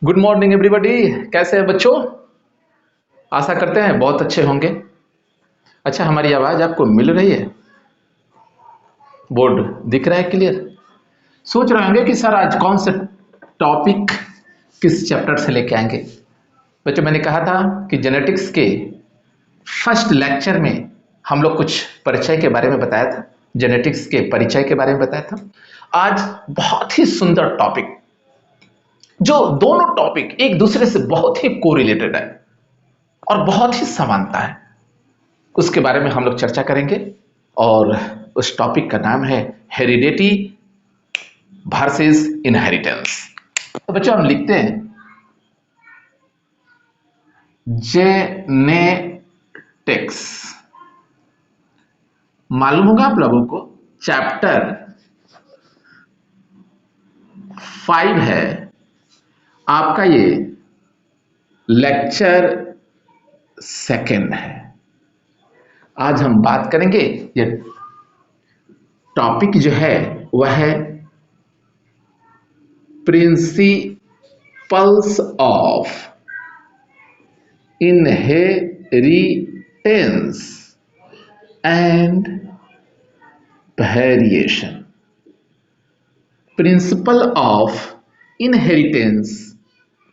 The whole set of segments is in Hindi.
Good morning everybody. कैसे हैं बच्चों? आशा करते हैं बहुत अच्छे होंगे। अच्छा, हमारी आवाज आपको मिल रही है? बोर्ड दिख रहा है क्लियर? सोच रहे होंगे कि सर आज कौन सा टॉपिक किस चैप्टर से लेके आएंगे। बच्चों, मैंने कहा था कि जेनेटिक्स के फर्स्ट लेक्चर में हम लोग कुछ परिचय के बारे में बताया था, जेनेटिक्स के परिचय के बारे में बताया था। आज बहुत ही सुंदर टॉपिक, जो दोनों टॉपिक एक दूसरे से बहुत ही कोरिलेटेड है और बहुत ही समानता है, उसके बारे में हम लोग चर्चा करेंगे। और उस टॉपिक का नाम है हेरिडिटी वर्सेस इनहेरिटेंस। तो बच्चों, हम लिखते हैं जेनेटिक्स। मालूम होगा आप लोगों को चैप्टर 5 है आपका, ये लेक्चर सेकेंड है। आज हम बात करेंगे, ये टॉपिक जो है वह है principles of inheritance and variation. Principle of inheritance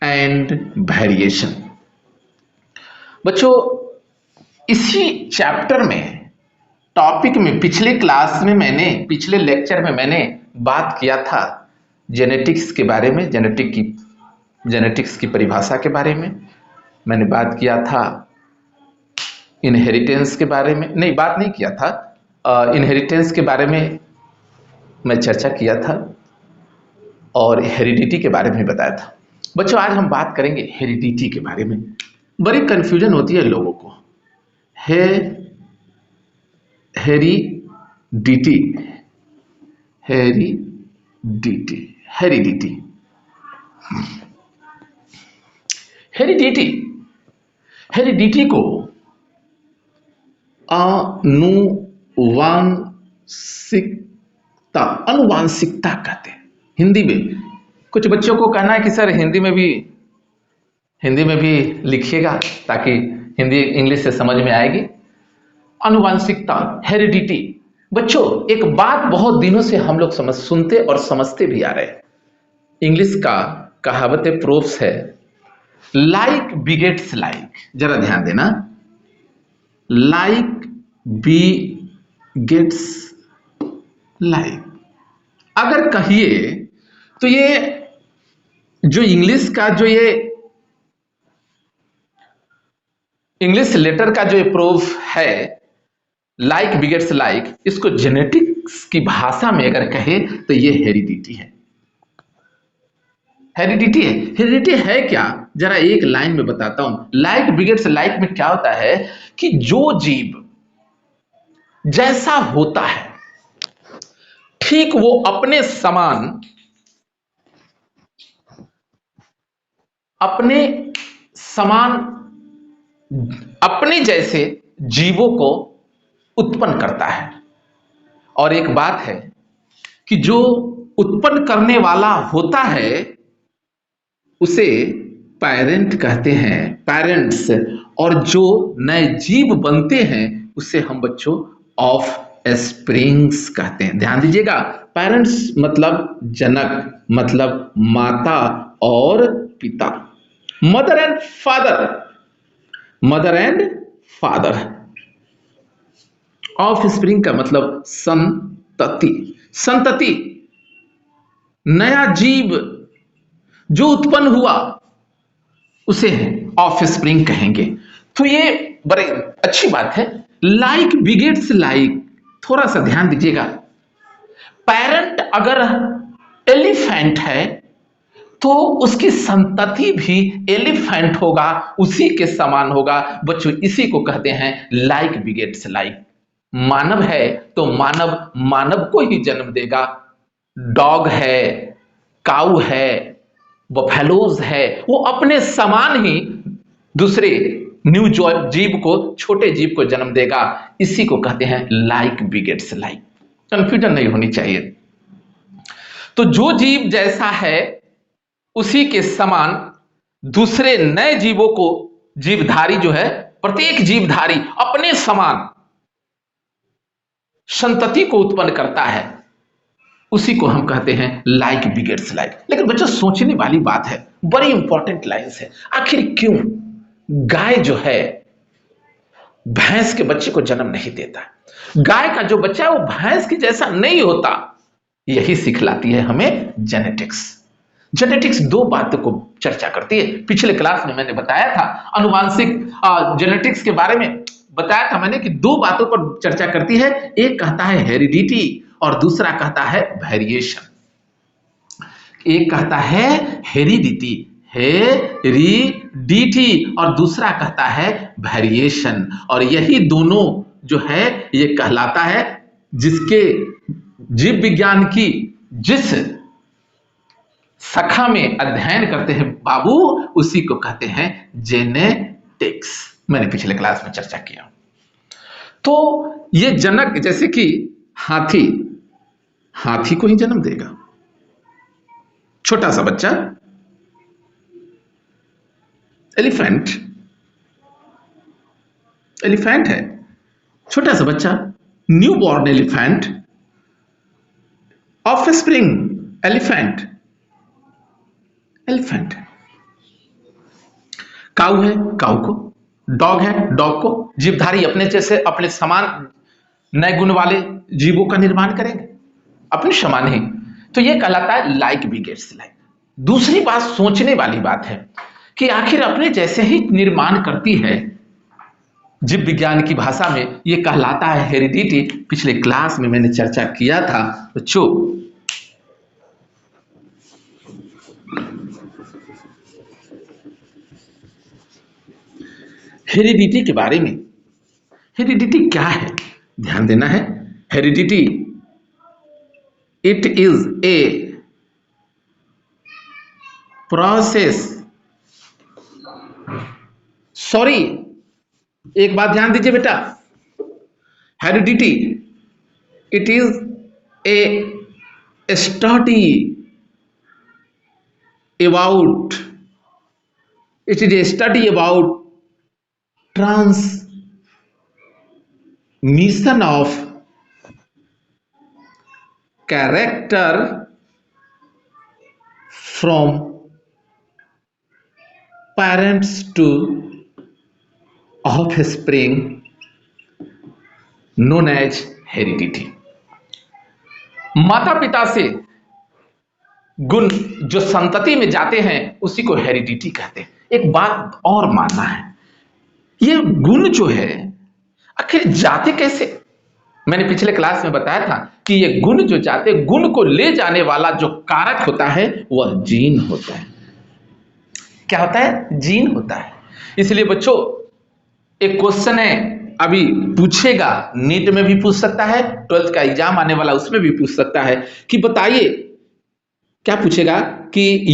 and variation. बच्चों, इसी चैप्टर में टॉपिक में पिछले लेक्चर में मैंने बात किया था जेनेटिक्स के बारे में, जेनेटिक्स की परिभाषा के बारे में मैंने बात किया था। इनहेरिटेंस के बारे में बात नहीं किया था, इनहेरिटेंस के बारे में मैं चर्चा किया था और हेरिडिटी के बारे में बताया था। बच्चों, आज हम बात करेंगे हेरिडिटी के बारे में। बड़ी कंफ्यूजन होती है लोगों को। हेरिडिटी को अनुवांशिकता कहते हैं हिंदी में। कुछ बच्चों को कहना है कि सर हिंदी में भी लिखिएगा ताकि हिंदी इंग्लिश से समझ में आएगी। अनुवांशिकता, हेरिडिटी। बच्चों, एक बात बहुत दिनों से हम लोग सुनते और समझते भी आ रहे हैं। इंग्लिश का कहावत प्रोव्स है, लाइक बिगेट्स लाइक। जरा ध्यान देना, लाइक बिगेट्स लाइक। अगर कहिए तो ये जो इंग्लिश का इंग्लिश लेटर का जो ये प्रूफ है, लाइक बिगेट्स लाइक, इसको जेनेटिक्स की भाषा में अगर कहे तो ये हेरिडिटी है। हेरिडिटी है क्या? जरा एक लाइन में बताता हूं। लाइक बिगेट्स लाइक में क्या होता है कि जो जीव जैसा होता है ठीक वो अपने समान अपने जैसे जीवों को उत्पन्न करता है। और एक बात है कि जो उत्पन्न करने वाला होता है उसे पेरेंट कहते हैं, पेरेंट्स। और जो नए जीव बनते हैं उसे हम बच्चों ऑफ स्प्रिंग्स कहते हैं। ध्यान दीजिएगा, पेरेंट्स मतलब जनक, मतलब माता और पिता, mother and father. Of spring का मतलब संतति, नया जीव जो उत्पन्न हुआ उसे ऑफ स्प्रिंग कहेंगे। तो ये बड़ी अच्छी बात है। लाइक बिगेट्स लाइक, थोड़ा सा ध्यान दीजिएगा। पेरेंट अगर एलिफेंट है तो उसकी संतति भी एलिफेंट होगा, उसी के समान होगा। बच्चों, इसी को कहते हैं लाइक बिगेट्स लाइक। मानव है तो मानव को ही जन्म देगा। डॉग है, काऊ है, बफेलोज है, वो अपने समान ही दूसरे न्यू जीव को, छोटे जीव को जन्म देगा। इसी को कहते हैं लाइक बिगेट्स लाइक। कंफ्यूजन नहीं होनी चाहिए। तो जो जीव जैसा है उसी के समान दूसरे नए जीवों को, जीवधारी जो है, प्रत्येक जीवधारी अपने समान संतति को उत्पन्न करता है, उसी को हम कहते हैं लाइक बिगेट्स लाइक। लेकिन बच्चों सोचने वाली बात है, बड़ी इंपॉर्टेंट लाइंस है, आखिर क्यों गाय जो है भैंस के बच्चे को जन्म नहीं देता? गाय का जो बच्चा है वो भैंस के जैसा नहीं होता। यही सिखलाती है हमें जेनेटिक्स। जेनेटिक्स दो बातों को चर्चा करती है। पिछले क्लास में मैंने बताया था, अनुवांशिक जेनेटिक्स के बारे में बताया था मैंने कि दो बातों पर चर्चा करती है। एक कहता है हेरिडिटी और दूसरा कहता है वेरिएशन। एक कहता है हेरिडिटी, हेरिडिटी, और दूसरा कहता है वेरिएशन। और यही दोनों जो है ये कहलाता है, जिसके जीव विज्ञान की जिस शाखा में अध्ययन करते हैं बाबू, उसी को कहते हैं जेनेटिक्स। मैंने पिछले क्लास में चर्चा किया। तो ये जनक, जैसे कि हाथी, हाथी को ही जन्म देगा। छोटा सा बच्चा एलिफेंट, एलिफेंट है, छोटा सा बच्चा newborn elephant, offspring elephant, elephant. Cow है, काऊ को, डॉग है, डॉग को। जीवधारी अपने जैसे अपने समान नए गुण वाले जीवों का निर्माण करेंगे, अपने समान ही। तो यह कहलाता है लाइक बिगेट्स लाइक। दूसरी बात सोचने वाली बात है कि आखिर अपने जैसे ही निर्माण करती है, जीव विज्ञान की भाषा में यह कहलाता है हेरिडिटी। पिछले क्लास में मैंने चर्चा किया था बच्चों, हेरिडिटी के बारे में। हेरिडिटी क्या है, ध्यान देना है। Heredity, it is a process, sorry एक बात ध्यान दीजिए बेटा, heredity it is A study about, it is A study about transmission of character from parents to offspring known as heredity। माता पिता से गुण जो संतति में जाते हैं उसी को हेरिडिटी कहते हैं। एक बात और मानना है, ये गुण जो है आखिर जाते कैसे? मैंने पिछले क्लास में बताया था कि ये गुण जो जाते, गुण को ले जाने वाला जो कारक होता है वह जीन होता है। क्या होता है? जीन होता है। इसलिए बच्चों एक क्वेश्चन है, अभी पूछेगा, नीट में भी पूछ सकता है, 12th का एग्जाम आने वाला उसमें भी पूछ सकता है कि बताइए, क्या पूछेगा कि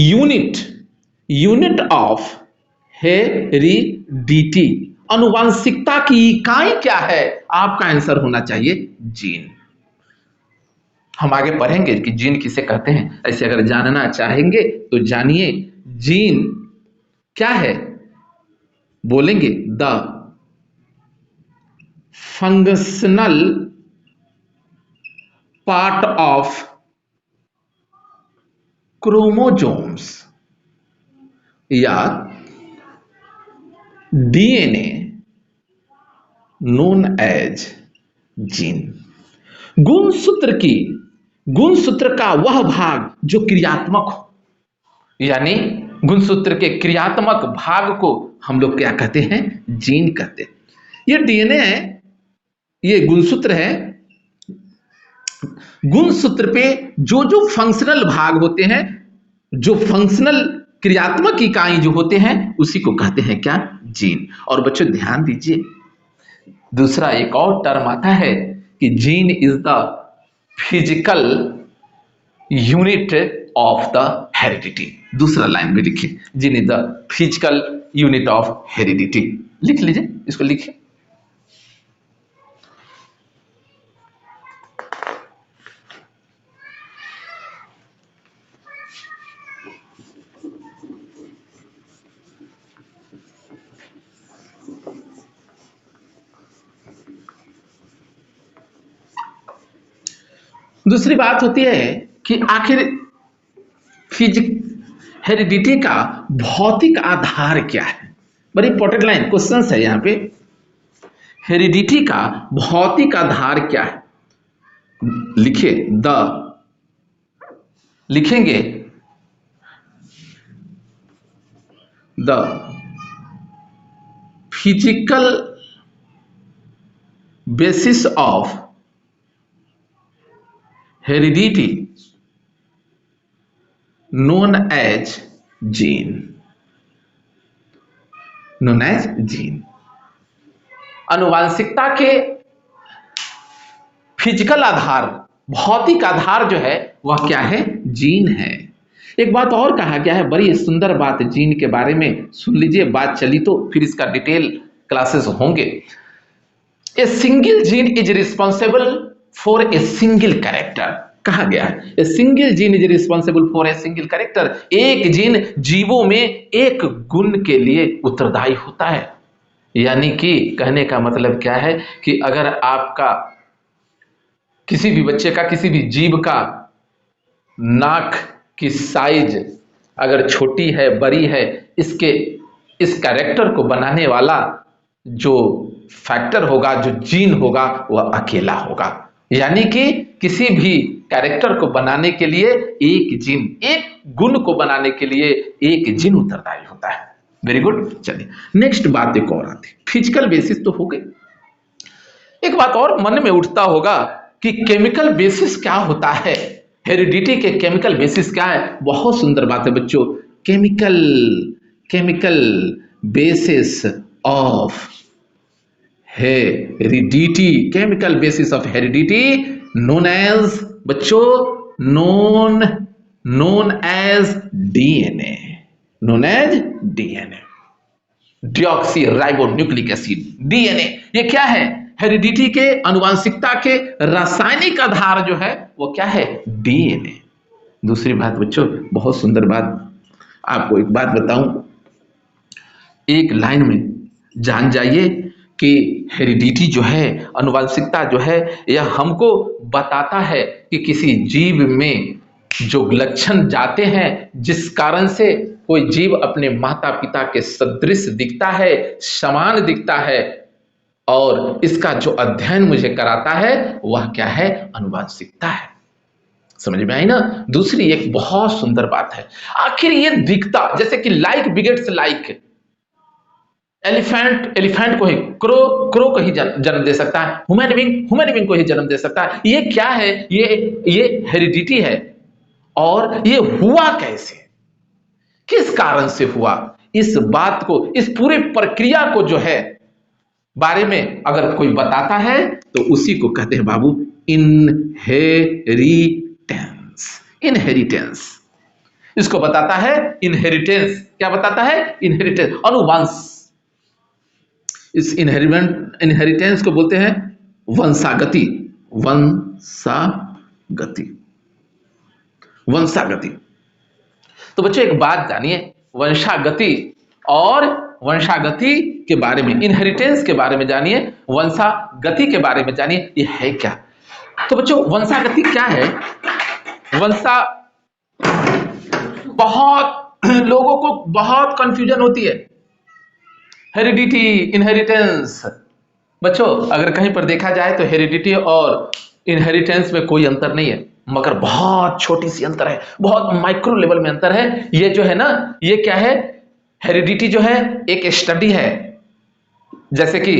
यूनिट ऑफ हेरिडिटी, अनुवांशिकता की इकाई क्या है? आपका आंसर होना चाहिए जीन। हम आगे पढ़ेंगे कि जीन किसे कहते हैं। ऐसे अगर जानना चाहेंगे तो जानिए जीन क्या है। बोलेंगे the functional part of chromosomes या डीएनए नोन एज जीन। गुणसूत्र का वह भाग जो क्रियात्मक हो, यानी गुणसूत्र के क्रियात्मक भाग को हम लोग क्या कहते हैं? जीन कहते हैं। ये डीएनए है, ये गुणसूत्र है। गुणसूत्र पे जो जो फंक्शनल भाग होते हैं, जो फंक्शनल क्रियात्मक इकाई जो होते हैं, उसी को कहते हैं क्या? जीन। और बच्चों ध्यान दीजिए, दूसरा एक और टर्म आता है कि gene is the physical unit of the heredity. दूसरा लाइन में लिखिए, gene is the physical unit of heredity. लिख लीजिए, इसको लिखिए। दूसरी बात होती है कि आखिर हेरिडिटी का भौतिक आधार क्या है। बड़ी इंपॉर्टेंट लाइन क्वेश्चन है यहां पे। हेरिडिटी का भौतिक आधार क्या है? लिखिए लिखेंगे the physical basis of heredity known as gene, known as gene। आनुवांशिकता के फिजिकल आधार, भौतिक आधार जो है वह क्या है? जीन है। एक बात और कहा गया है, बड़ी सुंदर बात जीन के बारे में, सुन लीजिए, बात चली तो फिर इसका डिटेल क्लासेस होंगे। A single gene is responsible for a single character, कहा गया है a single gene is responsible for a single character. एक जीन जीवों में एक गुण के लिए उत्तरदायी होता है। यानी कि कहने का मतलब क्या है कि अगर आपका किसी भी बच्चे का, किसी भी जीव का नाक की साइज अगर छोटी है, बड़ी है, इस कैरेक्टर को बनाने वाला जो फैक्टर होगा, जो जीन होगा, वह अकेला होगा। यानी कि किसी भी कैरेक्टर को बनाने के लिए एक जीन, एक गुण को बनाने के लिए एक जीन उत्तरदायी होता है। Very good. चलिए नेक्स्ट बात एक और आती, फिजिकल बेसिस तो हो गई। एक बात और मन में उठता होगा कि केमिकल बेसिस क्या होता है, हेरिडिटी के केमिकल बेसिस क्या है। बहुत सुंदर बात है बच्चों, chemical basis of heredity, chemical basis of heredity known as, बच्चों known as DNA, known as DNA, deoxyribonucleic acid, DNA. ये क्या है? हेरिडिटी के, आनुवांशिकता के रासायनिक आधार जो है वो क्या है? डीएनए। दूसरी बात बच्चों, बहुत सुंदर बात, आपको एक बात बताऊं, एक लाइन में जान जाइए कि हेरिडिटी जो है, आनुवांशिकता जो है, यह हमको बताता है कि किसी जीव में जो लक्षण जाते हैं, जिस कारण से कोई जीव अपने माता पिता के सदृश दिखता है, समान दिखता है, और इसका जो अध्ययन मुझे कराता है वह क्या है? आनुवांशिकता है। समझ में आई ना? दूसरी एक बहुत सुंदर बात है, आखिर ये दिखता, जैसे कि लाइक बिगेट्स लाइक, एलिफेंट को ही क्रो को ही जन्म दे सकता है, ह्यूमन बीइंग को ही जन्म दे सकता है। ये क्या है? ये हेरिडिटी है। और ये हुआ कैसे, किस कारण से हुआ, इस बात को, इस पूरे प्रक्रिया को जो है बारे में अगर कोई बताता है तो उसी को कहते हैं बाबू इनहेरिटेंस। इसको बताता है इनहेरिटेंस। क्या बताता है? इनहेरिटेंस, अनुवंश। इस इनहेरिटेंस को बोलते हैं वंशागति, वंशागति। तो बच्चों एक बात जानिए, वंशागति और वंशागति के बारे में, इनहेरिटेंस के बारे में जानिए, वंशागति के बारे में जानिए, ये है क्या। तो बच्चों वंशागति क्या है? बहुत लोगों को बहुत कंफ्यूजन होती है, हेरिडिटी, इनहेरिटेंस। बच्चों अगर कहीं पर देखा जाए तो हेरिडिटी और इनहेरिटेंस में कोई अंतर नहीं है, मगर बहुत छोटी सी अंतर है, बहुत माइक्रो लेवल में अंतर है। ये जो है ना, ये क्या है? हेरिडिटी जो है एक स्टडी है, जैसे कि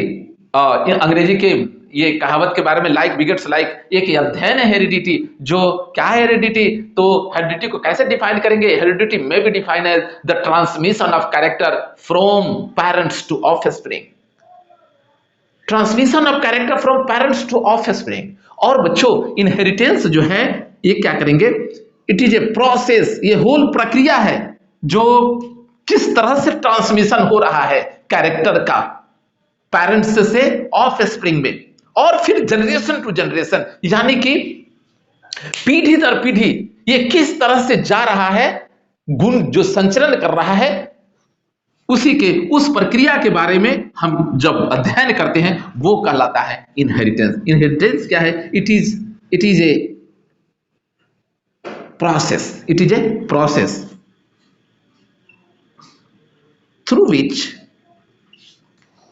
अंग्रेजी के ये कहावत के बारे में, लाइक बिगेट्स लाइक, एक अध्ययन है हेरिडिटी। जो क्या है हेरिडिटी? तो हेरिडिटी को कैसे डिफाइन करेंगे? हेरिडिटी में be define as the transmission of character from parents to offspring, transmission of character from parents to offspring. और बच्चों इनहेरिटेंस जो है ये क्या करेंगे? इट इज ए प्रोसेस, ये होल प्रक्रिया है जो किस तरह से ट्रांसमिशन हो रहा है कैरेक्टर का पेरेंट्स से ऑफस्प्रिंग में, और फिर जनरेशन टू जनरेशन, यानी कि पीढ़ी दर पीढ़ी ये किस तरह से जा रहा है, गुण जो संचरण कर रहा है, उसी के उस प्रक्रिया के बारे में हम जब अध्ययन करते हैं वो कहलाता है इनहेरिटेंस। इनहेरिटेंस क्या है? It is A process. It is a process through which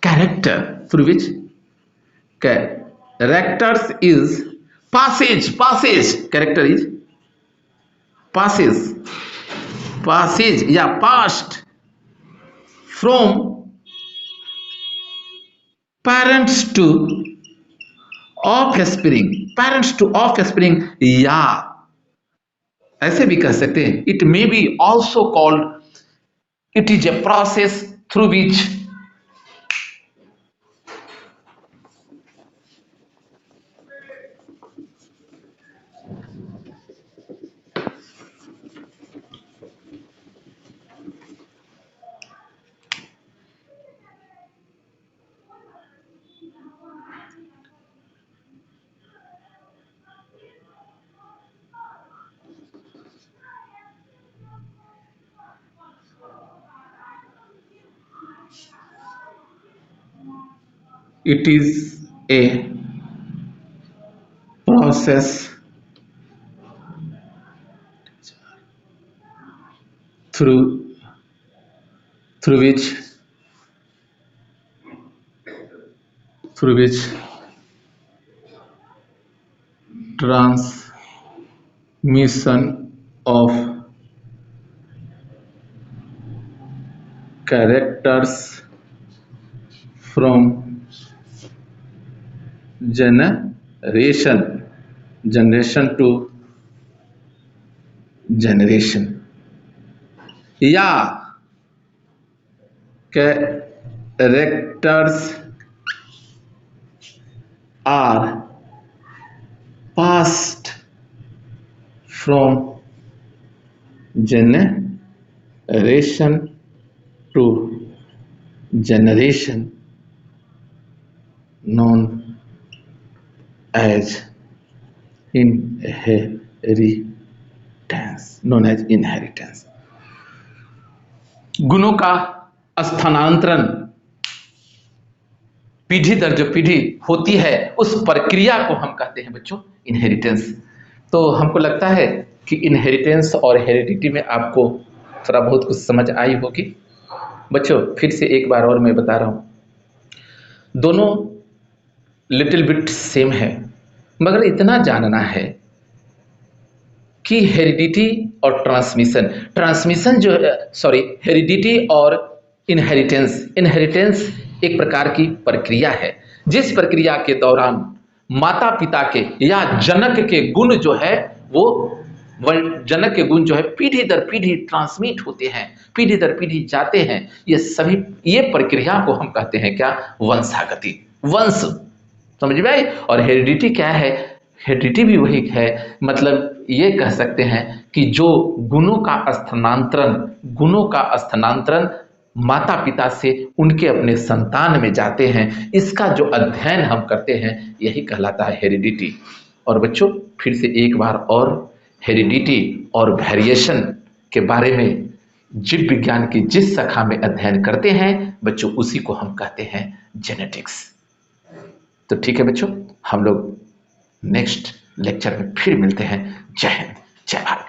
characters is character is passage या past from parents to offspring या ऐसे भी कह सकते हैं, it may be also called it is a process through which it is a process through which transmission of characters from generation to generation या characters are passed from generation to generation known as inheritance. गुणों का स्थानांतरण पीढ़ी दर जो पीढ़ी होती है उस प्रक्रिया को हम कहते हैं बच्चों इनहेरिटेंस। तो हमको लगता है कि इनहेरिटेंस और हेरिडिटी में आपको थोड़ा बहुत कुछ समझ आई होगी। बच्चों फिर से एक बार और मैं बता रहा हूं, दोनों लिटिल बिट सेम है, मगर इतना जानना है कि हेरिडिटी और ट्रांसमिशन जो हेरिडिटी और इनहेरिटेंस एक प्रकार की प्रक्रिया है, जिस प्रक्रिया के दौरान माता पिता के या जनक के गुण जो है वो जनक के गुण जो है पीढ़ी दर पीढ़ी ट्रांसमिट होते हैं, पीढ़ी दर पीढ़ी जाते हैं। ये प्रक्रिया को हम कहते हैं क्या? वंशागति, वंश। समझ में आई? और हेरिडिटी क्या है? हेरिडिटी भी वही है, मतलब ये कह सकते हैं कि जो गुणों का स्थानांतरण माता पिता से उनके अपने संतान में जाते हैं, इसका जो अध्ययन हम करते हैं यही कहलाता है हेरिडिटी। और बच्चों फिर से एक बार और हेरिडिटी और वेरिएशन के बारे में जीव विज्ञान की जिस शाखा में अध्ययन करते हैं बच्चों उसी को हम कहते हैं जेनेटिक्स। तो ठीक है बच्चों, हम लोग नेक्स्ट लेक्चर में फिर मिलते हैं। जय हिंद, जय भारत।